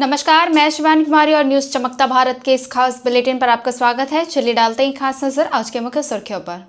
नमस्कार, मैं शिवानी कुमारी और न्यूज चमकता भारत के इस खास बुलेटिन पर आपका स्वागत है। चलिए डालते हैं खास नजर आज के मुख्य सुर्खियों पर।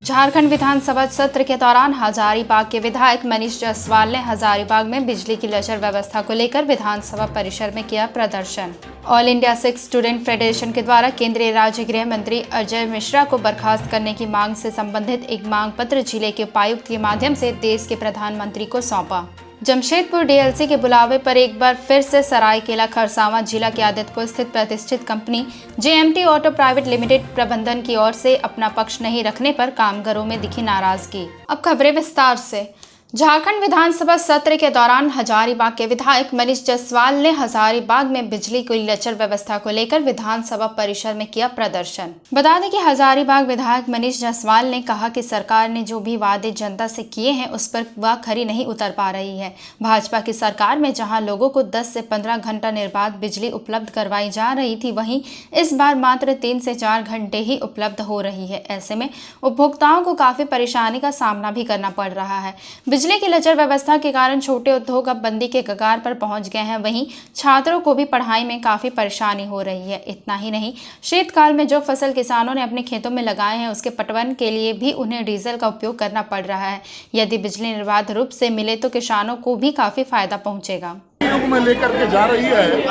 झारखंड विधानसभा सत्र के दौरान हजारीबाग के विधायक मनीष जायसवाल ने हजारीबाग में बिजली की लचर व्यवस्था को लेकर विधानसभा परिसर में किया प्रदर्शन। All India Sikh student federation के द्वारा केंद्रीय राज्य गृह मंत्री अजय मिश्रा को बर्खास्त करने की मांग से संबंधित एक मांग पत्र जिले के उपायुक्त के माध्यम से देश के प्रधानमंत्री को सौंपा। जमशेदपुर डीएलसी के बुलावे पर एक बार फिर से सरायकेला खरसावां जिला के आदित्यपुर स्थित प्रतिष्ठित company JMT auto private limited प्रबंधन की ओर से अपना पक्ष नहीं रखने पर कामगारों में दिखी नाराजगी। अब खबरें विस्तार से। झारखंड विधानसभा सत्र के दौरान हजारीबाग के विधायक मनीष जायसवाल ने हजारीबाग में बिजली की लचर व्यवस्था को लेकर विधानसभा परिसर में किया प्रदर्शन। बता दें कि हजारीबाग विधायक मनीष जायसवाल ने कहा कि सरकार ने जो भी वादे जनता से किए हैं उस पर वह खरी नहीं उतर पा रही है। भाजपा की सरकार में जहां लोगों को 10 से 15 घंटा निर्बाध बिजली उपलब्ध करवाई जा रही थी, वहीं इस बार मात्र 3 से 4 घंटे ही उपलब्ध हो रही है। ऐसे में उपभोक्ताओं को काफी परेशानी का सामना भी करना पड़ रहा है। बिजली की लचर व्यवस्था के कारण छोटे उद्योग अब बंदी के कगार पर पहुंच गए हैं। वहीं छात्रों को भी पढ़ाई में काफी परेशानी हो रही है। इतना ही नहीं, शीतकाल में जो फसल किसानों ने अपने खेतों में लगाए हैं उसके पटवन के लिए भी उन्हें डीजल का उपयोग करना पड़ रहा है। यदि बिजली निर्बाध रूप से मिले तो किसानों को भी काफी फायदा पहुंचेगा। में लेकर के जा रही है।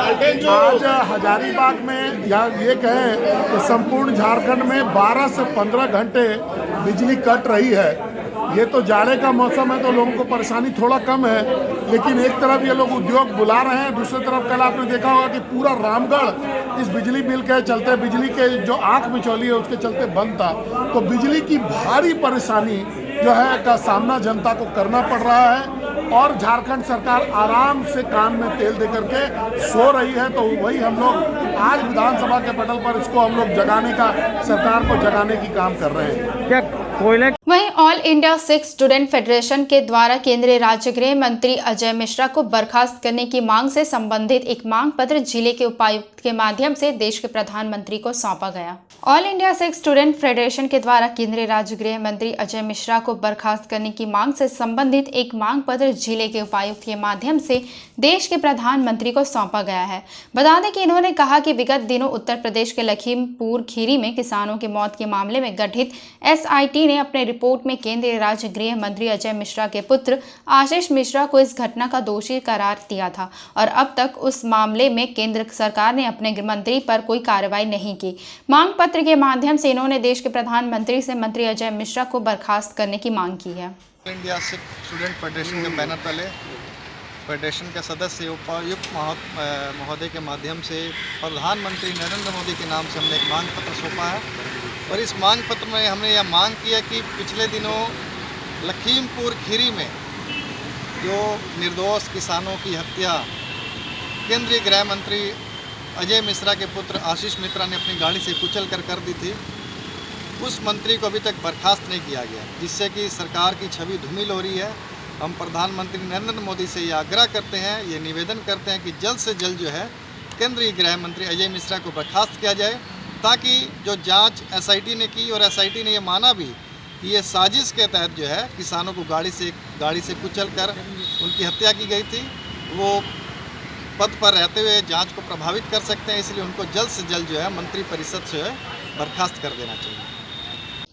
आज हजारीबाग में या ये कहें तो संपूर्ण झारखंड में 12 से 15 घंटे बिजली कट रही है। ये तो जाड़े का मौसम है तो लोगों को परेशानी थोड़ा कम है, लेकिन एक तरफ ये लोग उद्योग बुला रहे हैं, दूसरी तरफ कल आपने देखा होगा कि पूरा रामगढ़ इस बिजली बिल के चलते, बिजली के जो आंख मिचौली है उसके चलते बंद था। तो बिजली की भारी परेशानी जो है का सामना जनता को करना पड़ रहा है और झारखंड सरकार आराम से कान में तेल दे करके सो रही है। तो वही हम लोग आज विधानसभा के पटल पर इसको हम लोग जगाने का, सरकार को जगाने की काम कर रहे हैं। क्या कोयले वहीं all India Sikh student federation के द्वारा केंद्रीय राज्य गृह मंत्री अजय मिश्रा को बर्खास्त करने की मांग से संबंधित एक मांग पत्र जिले के उपायुक्त के माध्यम से देश के प्रधानमंत्री को सौंपा गया। All India Sikh student federation के द्वारा केंद्रीय राज्य गृह मंत्री अजय मिश्रा को बर्खास्त करने की मांग से संबंधित एक मांग पत्र जिले के उपायुक्त के माध्यम से देश के प्रधानमंत्री को सौंपा गया है। बता दें कि इन्होंने कहा कि विगत दिनों उत्तर प्रदेश के लखीमपुर खीरी में किसानों की मौत के मामले में गठित एसआईटी ने अपने रिपोर्ट में केंद्रीय राज्य गृह मंत्री अजय मिश्रा के पुत्र आशीष मिश्रा को इस घटना का दोषी करार दिया था और अब तक उस मामले में केंद्र सरकार ने अपने मंत्री पर कोई कार्रवाई नहीं की। मांग पत्र के माध्यम से इन्होंने देश के प्रधानमंत्री से मंत्री अजय मिश्रा को बर्खास्त करने की मांग की है। इंडिया सिख स्टूडेंट फेडरेशन के बैनर तले फेडरेशन के सदस्य उपायुक्त महोदय के माध्यम से प्रधानमंत्री नरेंद्र मोदी के नाम से हमने एक मांग पत्र सौंपा है और इस मांग पत्र में हमने यह मांग की है कि पिछले दिनों लखीमपुर खीरी में जो निर्दोष किसानों की हत्या केंद्रीय गृह मंत्री अजय मिश्रा के पुत्र आशीष मिश्रा ने अपनी गाड़ी से कुचल कर दी थी, उस मंत्री को अभी तक बर्खास्त नहीं किया गया, जिससे कि सरकार की छवि धूमिल हो रही है। हम प्रधानमंत्री नरेंद्र मोदी से ये आग्रह करते हैं, ये निवेदन करते हैं कि जल्द से जल्द जो है केंद्रीय गृह मंत्री अजय मिश्रा को बर्खास्त किया जाए, ताकि जो जांच एसआईटी ने की और एसआईटी ने ये माना भी कि ये साजिश के तहत जो है किसानों को गाड़ी से कुचल कर उनकी हत्या की गई थी, वो पद पर रहते हुए जांच को प्रभावित कर सकते हैं, इसलिए उनको जल्द से जल्द जो है मंत्री परिषद से बर्खास्त कर देना चाहिए।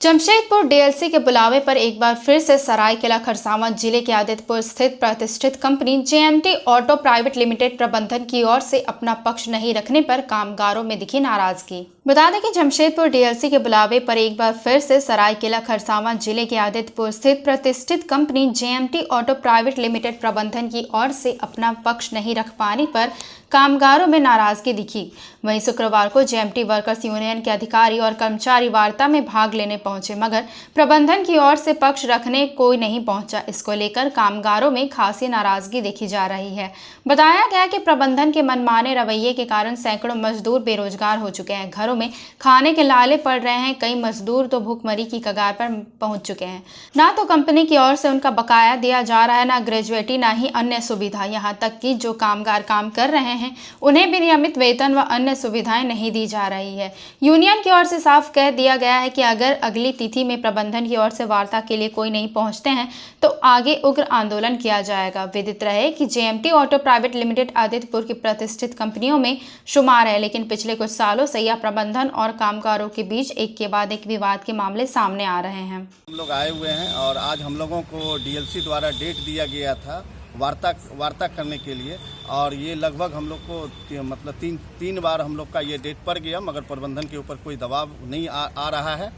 जमशेदपुर डीएलसी के बुलावे पर एक बार फिर से सरायकेला खरसावां जिले के आदित्यपुर स्थित प्रतिष्ठित company JMT auto private limited प्रबंधन की ओर से अपना पक्ष नहीं रखने पर कामगारों में दिखी नाराजगी। बता दें कि जमशेदपुर डीएलसी के बुलावे पर एक बार फिर से सरायकेला खरसावां जिले के आदित्यपुर स्थित प्रतिष्ठित company JMT auto private limited प्रबंधन की ओर से अपना पक्ष नहीं रख पाने पर कामगारों में नाराजगी दिखी। वहीं शुक्रवार को जेएमटी वर्कर्स यूनियन के अधिकारी और कर्मचारी वार्ता में भाग लेने पहुंचे, मगर प्रबंधन की ओर से पक्ष रखने कोई नहीं पहुंचा। इसको लेकर कामगारों में खासी नाराजगी देखी जा रही है। बताया गया कि प्रबंधन के मनमाने रवैये के कारण सैकड़ों मजदूर बेरोजगार हो चुके हैं, घरों में खाने के लाले पड़ रहे हैं। कई मजदूर तो भूखमरी की कगार पर पहुंच चुके हैं। ना तो कंपनी की ओर से उनका बकाया दिया जा रहा है, ना ग्रेजुएटी, ना ही अन्य सुविधा। यहाँ तक कि जो कामगार काम कर रहे हैं हैं उन्हें भी नियमित वेतन व अन्य सुविधाएं नहीं दी जा रही है। यूनियन की ओर से साफ कह दिया गया है कि अगर अगली तिथि में प्रबंधन की ओर से वार्ता के लिए कोई नहीं पहुंचते हैं तो आगे उग्र आंदोलन किया जाएगा। विदित रहे कि JMT auto private limited Adityapur की प्रतिष्ठित कंपनियों में शुमार है, लेकिन पिछले कुछ सालों से यह प्रबंधन और कामगारों के बीच एक के बाद एक विवाद के मामले सामने आ रहे हैं। हम लोग आए हुए हैं और आज हम लोगों को डीएलसी द्वारा डेट दिया गया था वार्ता करने के लिए, और ये लगभग हम लोग को मतलब तीन बार हम लोग का ये डेट पड़ गया, मगर प्रबंधन के ऊपर कोई दबाव नहीं आ रहा है।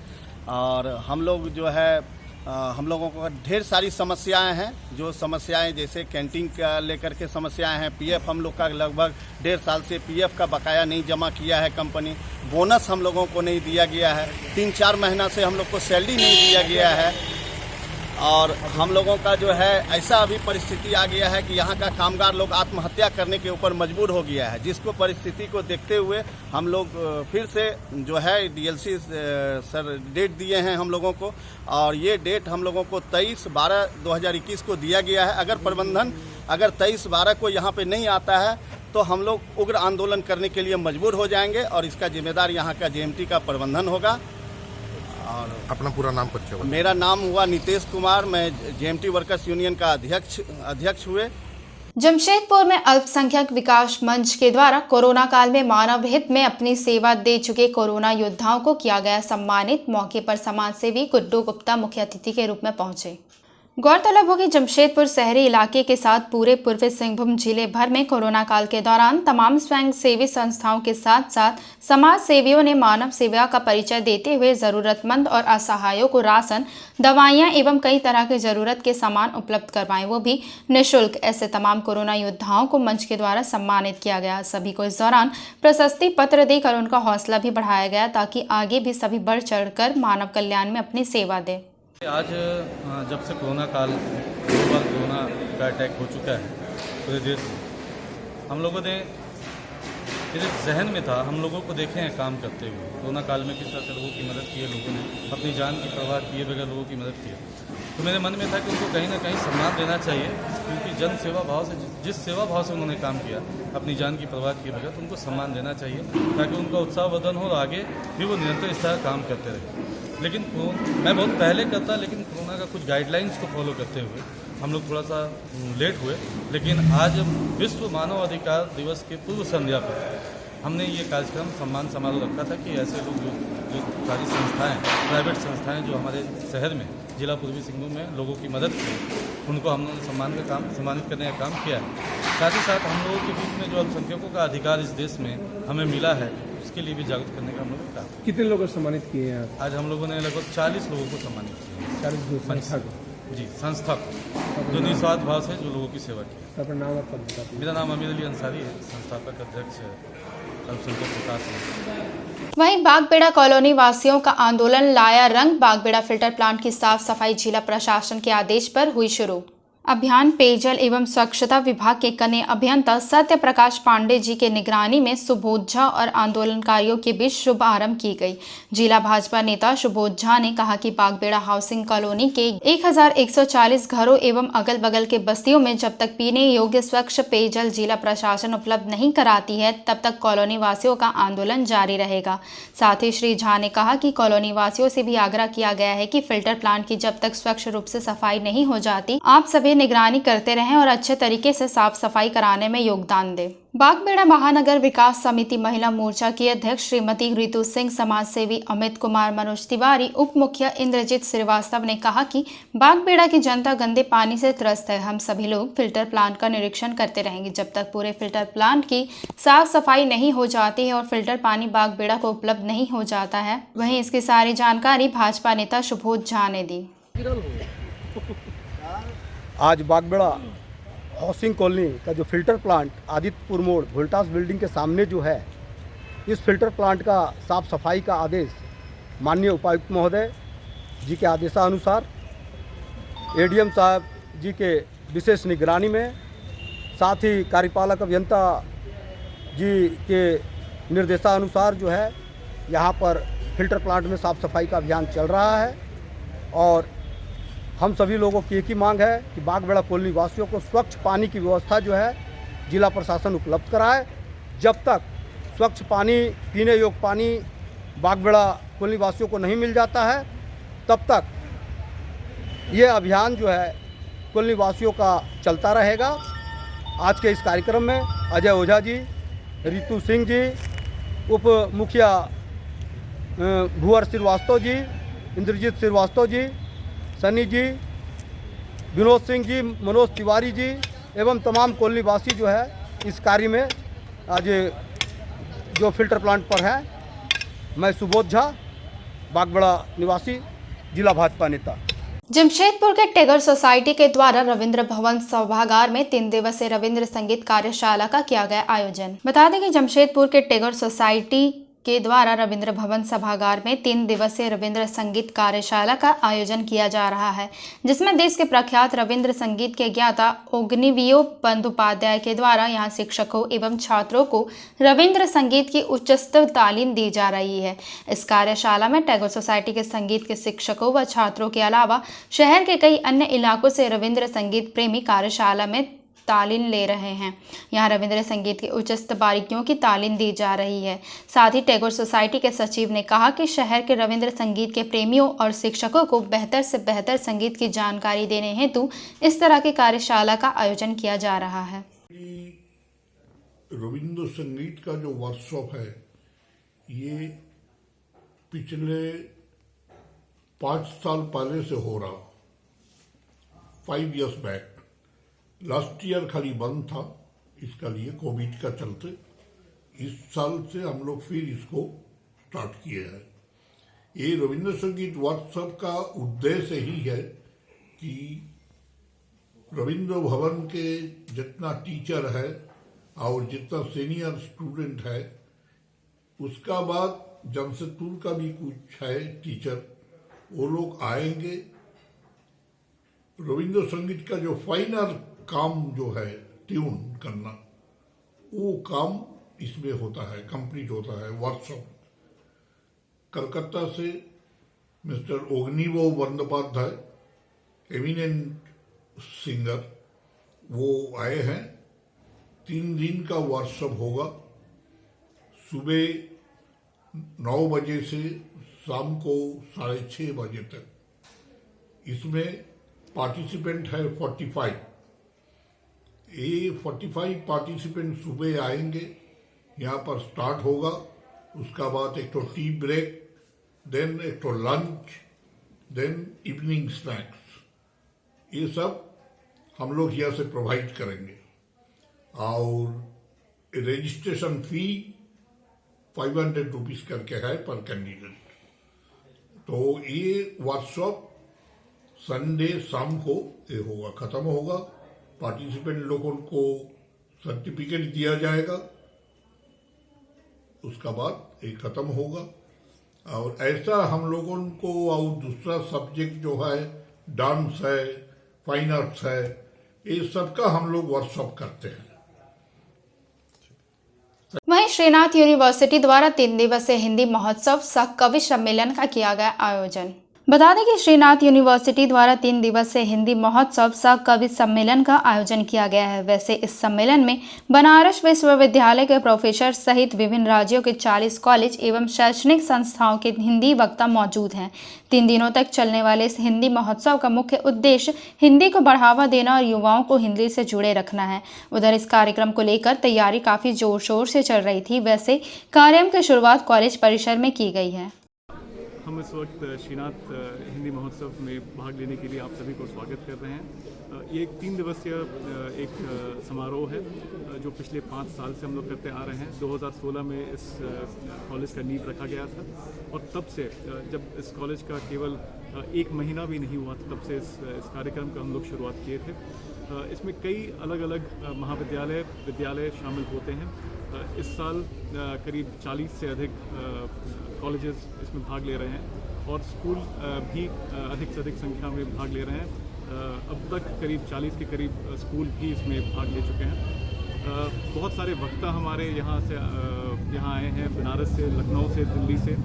और हम लोग जो है हम लोगों को ढेर सारी समस्याएं हैं, जो समस्याएं जैसे कैंटीन का लेकर के समस्याएं हैं। पीएफ हम लोग का लगभग 1.5 साल से पीएफ का बकाया नहीं जमा किया है कंपनी। बोनस हम लोगों को नहीं दिया गया है। 3-4 महीना से हम लोग को सैलरी नहीं दिया गया है। और हम लोगों का जो है ऐसा अभी परिस्थिति आ गया है कि यहाँ का कामगार लोग आत्महत्या करने के ऊपर मजबूर हो गया है, जिसको परिस्थिति को देखते हुए हम लोग फिर से जो है डीएलसी सर डेट दिए हैं हम लोगों को, और ये डेट हम लोगों को 23/12/2021 को दिया गया है। अगर प्रबंधन 23/12 को यहाँ पे नहीं आता है तो हम लोग उग्र आंदोलन करने के लिए मजबूर हो जाएंगे, और इसका जिम्मेदार यहाँ का जेएमटी का प्रबंधन होगा। और अपना पूरा नाम परिचय बताइए। मेरा नाम हुआ नितेश कुमार, मैं जेएमटी वर्कर्स यूनियन का अध्यक्ष हुए। जमशेदपुर में अल्पसंख्यक विकास मंच के द्वारा कोरोना काल में मानव हित में अपनी सेवा दे चुके कोरोना योद्धाओं को किया गया सम्मानित। मौके पर समाज सेवी गुड्डू गुप्ता मुख्य अतिथि के रूप में पहुंचे। गौरतलब हो कि जमशेदपुर शहरी इलाके के साथ पूरे पूर्वी सिंहभूम जिले भर में कोरोना काल के दौरान तमाम स्वयं सेवी संस्थाओं के साथ साथ समाज सेवियों ने मानव सेवा का परिचय देते हुए जरूरतमंद और असहायों को राशन, दवाइयां एवं कई तरह के जरूरत के सामान उपलब्ध करवाएं, वो भी निःशुल्क। ऐसे तमाम कोरोना योद्धाओं को मंच के द्वारा सम्मानित किया गया। सभी को इस दौरान प्रशस्ति पत्र देकर उनका हौसला भी बढ़ाया गया ताकि आगे भी सभी बढ़ चढ़कर मानव कल्याण में अपनी सेवा दें। आज जब से कोरोना काल 2 बार कोरोना का अटैक हो चुका है पूरे देश में, हम लोगों ने मेरे जहन में था, हम लोगों को देखे हैं काम करते हुए कोरोना काल में किस तरह से लोगों की मदद की है, लोगों ने अपनी जान की परवाह किए बगैर लोगों की मदद की है। तो मेरे मन में था कि उनको कहीं ना कहीं सम्मान देना चाहिए, क्योंकि जन सेवा भाव से जिस सेवा भाव से उन्होंने काम किया, अपनी जान की परवाह किए बगैर, तो उनको सम्मान देना चाहिए ताकि उनका उत्साहवर्धन हो और आगे भी वो निरंतर इस तरह काम करते रहे। लेकिन मैं बहुत पहले करता, लेकिन कोरोना का कुछ गाइडलाइंस को फॉलो करते हुए हम लोग थोड़ा सा लेट हुए। लेकिन आज विश्व मानव अधिकार दिवस के पूर्व संध्या पर हमने ये कार्यक्रम सम्मान समारोह रखा था कि ऐसे लोग जो सारी संस्थाएं, प्राइवेट संस्थाएं जो हमारे शहर में जिला पूर्वी सिंहभूम में लोगों की मदद की, उनको हमने सम्मानित करने का काम किया है। साथ ही साथ हम लोगों के बीच में जो अल्पसंख्यकों का अधिकार इस देश में हमें मिला है, उसके लिए भी जागरूक करने का हम लोगों का काम। कितने लोगों को सम्मानित किए हैं आज हम लोगों ने लगभग 40 लोगों को सम्मानित किया। 40 संस्था को? जी, संस्था जो निस्वार्थ भाव से जो लोगों की सेवा की। अपना नाम और पद बता दीजिए। मेरा नाम अमीर अली अंसारी है, संस्थापक अध्यक्ष अल्पसंख्यक विकास। वहीं बागबेड़ा कॉलोनी वासियों का आंदोलन लाया रंग। बागबेड़ा फिल्टर प्लांट की साफ सफाई जिला प्रशासन के आदेश पर हुई शुरू। अभियान पेयजल एवं स्वच्छता विभाग के कनीय अभियंता सत्य प्रकाश पांडे जी के निगरानी में सुबोध झा और आंदोलनकारियों के बीच शुभ आरंभ की गई। जिला भाजपा नेता सुबोध झा ने कहा कि बागबेड़ा हाउसिंग कॉलोनी के 1140 घरों एवं अगल बगल के बस्तियों में जब तक पीने योग्य स्वच्छ पेयजल जिला प्रशासन उपलब्ध नहीं कराती है, तब तक कॉलोनी वासियों का आंदोलन जारी रहेगा। साथ ही श्री झा ने कहा कि कॉलोनी वासियों से भी आग्रह किया गया है कि फिल्टर प्लांट की जब तक स्वच्छ रूप से सफाई नहीं हो जाती, आप सभी निगरानी करते रहें और अच्छे तरीके से साफ सफाई कराने में योगदान दें। बागबेड़ा महानगर विकास समिति महिला मोर्चा की अध्यक्ष श्रीमती ऋतु सिंह, समाज सेवी अमित कुमार, मनोज तिवारी, उप मुख्य इंद्रजीत श्रीवास्तव ने कहा कि बागबेड़ा की जनता गंदे पानी से त्रस्त है। हम सभी लोग फिल्टर प्लांट का निरीक्षण करते रहेंगे जब तक पूरे फिल्टर प्लांट की साफ सफाई नहीं हो जाती है और फिल्टर पानी बागबेड़ा को उपलब्ध नहीं हो जाता है। वहीं इसकी सारी जानकारी भाजपा नेता सुबोध झा ने दी। आज बागबेड़ा हाउसिंग कॉलोनी का जो फिल्टर प्लांट आदित्यपुर मोड़ वोल्टास बिल्डिंग के सामने जो है, इस फिल्टर प्लांट का साफ सफाई का आदेश माननीय उपायुक्त महोदय जी के आदेशानुसार एडीएम साहब जी के विशेष निगरानी में, साथ ही कार्यपालक अभियंता जी के निर्देशानुसार जो है यहाँ पर फिल्टर प्लांट में साफ सफाई का अभियान चल रहा है। और हम सभी लोगों की एक ही मांग है कि बागबेड़ा कॉलोनी वासियों को स्वच्छ पानी की व्यवस्था जो है जिला प्रशासन उपलब्ध कराए। जब तक स्वच्छ पानी, पीने योग्य पानी बागबेड़ा कॉलोनी वासियों को नहीं मिल जाता है, तब तक ये अभियान जो है कॉलोनी वासियों का चलता रहेगा। आज के इस कार्यक्रम में अजय ओझा जी, रितु सिंह जी, उप मुखिया भुवर श्रीवास्तव जी, इंद्रजीत श्रीवास्तव जी, सनी जी, विनोद सिंह जी, मनोज तिवारी जी एवं तमाम कॉलोनी वासी जो है इस कार्य में आज जो फिल्टर प्लांट पर है। मैं सुबोध झा, बागबेड़ा निवासी, जिला भाजपा नेता। जमशेदपुर के टेगर सोसाइटी के द्वारा रविंद्र भवन सभागार में 3 दिवसीय रविंद्र संगीत कार्यशाला का किया गया आयोजन। बता दें कि जमशेदपुर के टेगर सोसाइटी के द्वारा रविंद्र भवन सभागार में 3 दिवसीय रविंद्र संगीत कार्यशाला का आयोजन किया जा रहा है, जिसमें देश के प्रख्यात रविंद्र संगीत के ज्ञाता अग्निवीर बंदोपाध्याय के द्वारा यहां शिक्षकों एवं छात्रों को रविंद्र संगीत की उच्च स्तर तालीम दी जा रही है। इस कार्यशाला में टैगोर सोसाइटी के संगीत के शिक्षकों व छात्रों के अलावा शहर के कई अन्य इलाकों से रविंद्र संगीत प्रेमी कार्यशाला में तालीम ले रहे हैं। यहाँ रविंद्र संगीत की उच्च स्तर बारीकियों की तालीम दी जा रही है। साथ ही टैगोर सोसाइटी के सचिव ने कहा कि शहर के रविंद्र संगीत के प्रेमियों और शिक्षकों को बेहतर से बेहतर संगीत की जानकारी देने हेतु इस तरह की कार्यशाला का आयोजन किया जा रहा है। रविंद्र संगीत का जो वर्कशॉप है, ये पिछले 5 साल पहले से हो रहा, 5 years बैक। लास्ट ईयर खाली बंद था इसका लिए कोविड का चलते। इस साल से हम लोग फिर इसको स्टार्ट किए हैं। ये रविंद्र संगीत वर्कशॉप का उद्देश्य ही है कि रविंद्र भवन के जितना टीचर है और जितना सीनियर स्टूडेंट है, उसका बाद जमशेदपुर का भी कुछ है टीचर, वो लोग आएंगे। रविंद्र संगीत का जो फाइनल काम जो है ट्यून करना, वो काम इसमें होता है, कंप्लीट होता है वर्कशॉप। कलकत्ता से mister Agniveer Bandopadhyay, eminent singer, वो आए हैं। 3 दिन का वर्कशॉप होगा, सुबह 9 बजे से शाम को 6:30 बजे तक। इसमें पार्टिसिपेंट है 45। ये 45 पार्टिसिपेंट सुबह आएंगे, यहाँ पर स्टार्ट होगा। उसका बाद एक तो टी ब्रेक, देन एक तो लंच, देन इवनिंग स्नैक्स, ये सब हम लोग यहाँ से प्रोवाइड करेंगे। और रजिस्ट्रेशन फी 500 रुपीज करके है पर कैंडिडेट। तो ये वर्कशॉप संडे शाम को ये होगा, खत्म होगा। पार्टिसिपेंट लोगों को सर्टिफिकेट दिया जाएगा, उसका बाद ये खत्म होगा। और ऐसा हम लोगों को, और दूसरा सब्जेक्ट जो है डांस है, फाइन आर्ट्स है, ये सबका हम लोग वर्कशॉप करते हैं। वहीं श्रीनाथ यूनिवर्सिटी द्वारा 3 दिवसीय हिंदी महोत्सव सह कवि सम्मेलन का किया गया आयोजन। बता दें कि श्रीनाथ यूनिवर्सिटी द्वारा 3 दिवसीय हिंदी महोत्सव सह कवि सम्मेलन का आयोजन किया गया है। वैसे इस सम्मेलन में बनारस विश्वविद्यालय के प्रोफेसर सहित विभिन्न राज्यों के 40 कॉलेज एवं शैक्षणिक संस्थाओं के हिंदी वक्ता मौजूद हैं। 3 दिनों तक चलने वाले इस हिंदी महोत्सव का मुख्य उद्देश्य हिंदी को बढ़ावा देना और युवाओं को हिंदी से जुड़े रखना है। उधर इस कार्यक्रम को लेकर तैयारी काफ़ी जोर शोर से चल रही थी। वैसे कार्यक्रम की शुरुआत कॉलेज परिसर में की गई है। हम इस वक्त श्रीनाथ हिंदी महोत्सव में भाग लेने के लिए आप सभी को स्वागत कर रहे हैं। ये एक 3 दिवसीय एक समारोह है जो पिछले 5 साल से हम लोग करते आ रहे हैं। 2016 में इस कॉलेज का नींव रखा गया था और तब से जब इस कॉलेज का केवल 1 महीना भी नहीं हुआ था, तब से इस कार्यक्रम का हम लोग शुरुआत किए थे। इसमें कई अलग अलग महाविद्यालय, विद्यालय शामिल होते हैं। इस साल करीब 40 से अधिक कॉलेजेस इसमें भाग ले रहे हैं और स्कूल भी अधिक से अधिक संख्या में भाग ले रहे हैं। अब तक करीब 40 के करीब स्कूल भी इसमें भाग ले चुके हैं। बहुत सारे वक्ता हमारे यहाँ आए हैं, बनारस से, लखनऊ से, दिल्ली से,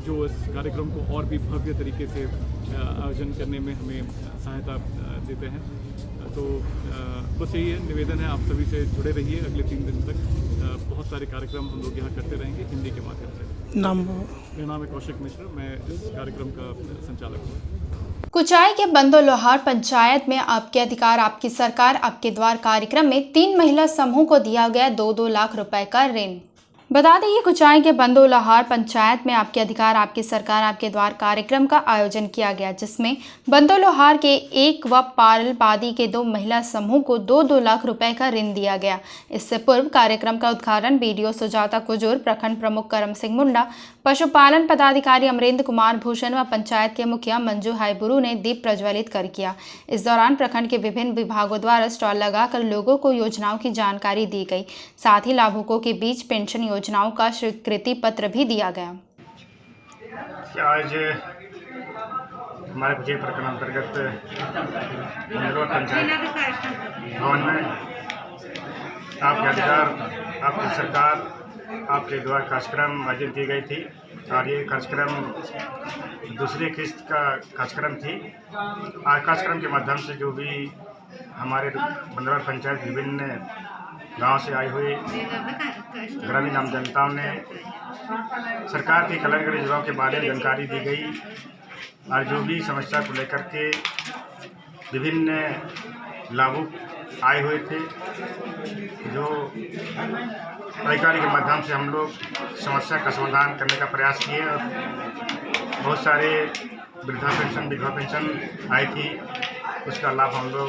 जो इस कार्यक्रम को और भी भव्य तरीके से आयोजन करने में हमें सहायता देते हैं। तो बस यही है, निवेदन है आप सभी से जुड़े रहिए अगले 3 दिन तक। बहुत सारे कार्यक्रम हम लोग यहाँ करते रहेंगे हिंदी के माध्यम से। मेरा नाम है कौशिक मिश्र, मैं इस कार्यक्रम का संचालक हूँ। कुचाई के बंदो लोहार पंचायत में आपके अधिकार आपकी सरकार आपके द्वार कार्यक्रम में 3 महिला समूह को दिया गया 2-2 लाख रुपए का ऋण। बता दें कि कुचाई के बंदो लोहार पंचायत में आपके अधिकार आपकी सरकार आपके द्वार कार्यक्रम का आयोजन किया गया, जिसमें बंदो लोहार के 1 व पारलबादी के 2 महिला समूह को 2-2 लाख रुपए का ऋण दिया गया। इससे पूर्व कार्यक्रम का उद्घाटन बीडीओ सुजाता कुजूर, प्रखंड प्रमुख करम सिंह मुंडा, पशुपालन पदाधिकारी अमरेंद्र कुमार भूषण व पंचायत के मुखिया मंजू हाईबुरू ने दीप प्रज्वलित कर किया। इस दौरान प्रखंड के विभिन्न विभागों द्वारा स्टॉल लगाकर लोगों को योजनाओं की जानकारी दी गई। साथ ही लाभुकों के बीच पेंशन योजनाओं का स्वीकृति पत्र भी दिया गया। आज हमारे विजय प्रखंड अंतर्गत मंडलौर पंचायत भवन में आपके अधिकार आपकी सरकार आपके द्वार कार्यक्रम आयोजित की गई थी और ये कार्यक्रम दूसरी किस्त का कार्यक्रम थी। आज कार्यक्रम के माध्यम से जो भी हमारे मंडलौर पंचायत विभिन्न गांव से आई हुई ग्रामीण आम जनताओं ने सरकार की कल्याणकारी योजनाओं के बारे में जानकारी दी गई और जो भी समस्या को लेकर के विभिन्न लाभुक आए हुए थे, जो अधिकारी के माध्यम से हम लोग समस्या का समाधान करने का प्रयास किए और बहुत सारे वृद्धा पेंशन विधवा पेंशन आई थी, उसका लाभ हम लोग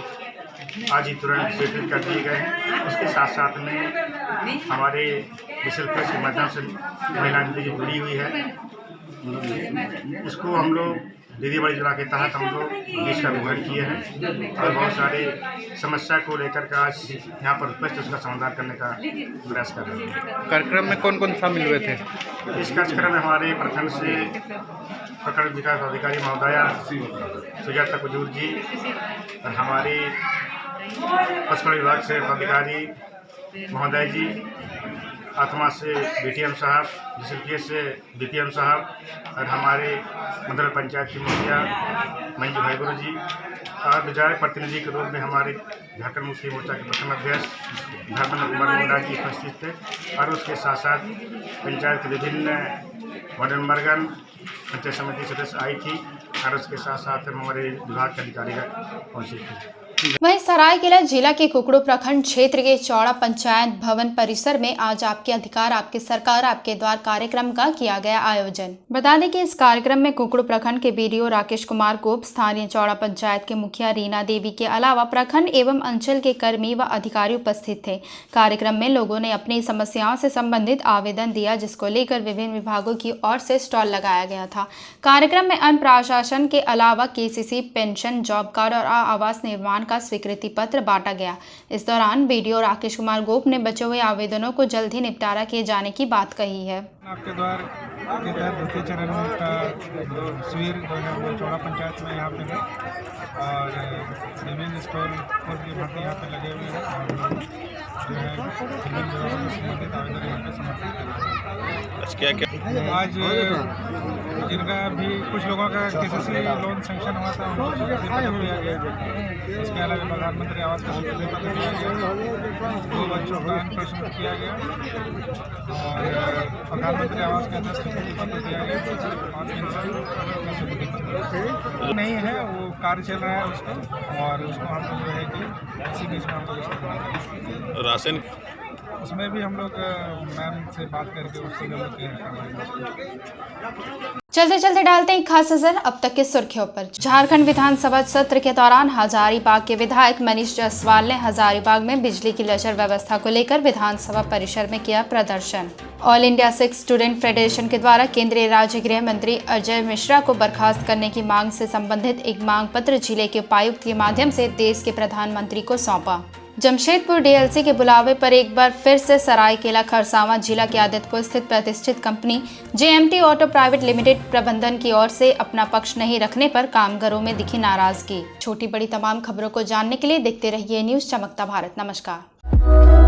आज ही तुरंत स्वीकृत कर दिए गए हैं। उसके साथ साथ में हमारे डिजिटल प्रेस के माध्यम से महिला दीदी जो जुड़ी हुई है, उसको हम लोग दीदी बड़ी योजना के तहत हम लोग देश का विवरण किए हैं और बहुत सारे समस्या को लेकर के आज यहाँ पर उपस्थित उसका समाधान करने का प्रयास कर रहे हैं। कार्यक्रम में कौन कौन शामिल हुए थे? इस कार्यक्रम में हमारे प्रखंड से प्रखंड विकास अधिकारी महोदया सुजाता कुजूर जी और हमारे पशुपालन विभाग से अधिकारी महोदय जी, आत्मा से बीटीएम साहब, जिसके से बीपीएम साहब और हमारे मंडल पंचायत की मुखिया मंजू भाईगुरु जी और विधायक प्रतिनिधि के रूप में हमारे झारखंड मुस्लिम मोर्चा के प्रथम अध्यक्ष धर्मेंद्र कुमार मुंडा जी उपस्थित थे और उसके साथ साथ पंचायत के विभिन्न वार्ड मेंबरगण, पंचायत समिति सदस्य आई थी और उसके साथ साथ हमारे विभाग के अधिकारी पहुँचे थे। वहीं सरायकेला जिला के कुकड़ू प्रखंड क्षेत्र के चौड़ा पंचायत भवन परिसर में आज आपके अधिकार आपकी सरकार आपके द्वार कार्यक्रम का किया गया आयोजन। बता दें कि इस कार्यक्रम में कुकड़ू प्रखंड के बीडीओ राकेश कुमार गोप, स्थानीय चौड़ा पंचायत के मुखिया रीना देवी के अलावा प्रखंड एवं अंचल के कर्मी व अधिकारी उपस्थित थे। कार्यक्रम में लोगों ने अपनी समस्याओं से संबंधित आवेदन दिया, जिसको लेकर विभिन्न विभागों की ओर से स्टॉल लगाया गया था। कार्यक्रम में अन्य प्रशासन के अलावा केसीसी, पेंशन, जॉब कार्ड और आवास निर्माण का स्वीकृति पत्र बांटा गया। इस दौरान बीडीओ राकेश कुमार गोप ने बचे हुए आवेदनों को जल्द ही निपटारा किए जाने की बात कही है। आपके द्वार के तहत द्वितीय चरण का शिविर जो है वो चौड़ा पंचायत में यहाँ पे है और विभिन्न स्टॉल की भर्ती यहाँ पे लगे हुए हैं और जो है विभिन्न विभागों से संबंधित आवेदन यहाँ पे समर्पित कर रहे हैं। आज जिनका भी कुछ लोगों का केसीसी लोन सैंक्शन हुआ था उनको स्वीकृति पत्र दिया गया। इसके अलावा प्रधानमंत्री आवास का स्वीकृति पत्र दिया गया, 2 बच्चों का अन्नप्राशन किया गया और प्रधानमंत्री आवास के अंदर स्वीकृति पत्र दिया गया और पेंशन नहीं है, वो कार्य चल रहा है उसका और उसको हम लोग जो है कि इसी बीच में हम लोग उसको राशन उसमें भी हम लोग मैम से बात करके उसको जरूर क्लियर करवाएंगे। चलते चलते डालते हैं खास नजर अब तक की सुर्खियों पर। झारखंड विधानसभा सत्र के दौरान हजारीबाग के विधायक मनीष जायसवाल ने हजारीबाग में बिजली की लचर व्यवस्था को लेकर विधानसभा परिसर में किया प्रदर्शन। All India Sikh student federation के द्वारा केंद्रीय राज्य गृह मंत्री अजय मिश्रा को बर्खास्त करने की मांग से संबंधित एक मांग पत्र जिले के उपायुक्त के माध्यम से देश के प्रधानमंत्री को सौंपा। जमशेदपुर डीएलसी के बुलावे पर एक बार फिर से सरायकेला खरसावां जिला के आदित्यपुर स्थित प्रतिष्ठित company JMT auto private limited प्रबंधन की ओर से अपना पक्ष नहीं रखने पर कामगारों में दिखी नाराजगी। छोटी बड़ी तमाम खबरों को जानने के लिए देखते रहिए न्यूज़ चमकता भारत। नमस्कार।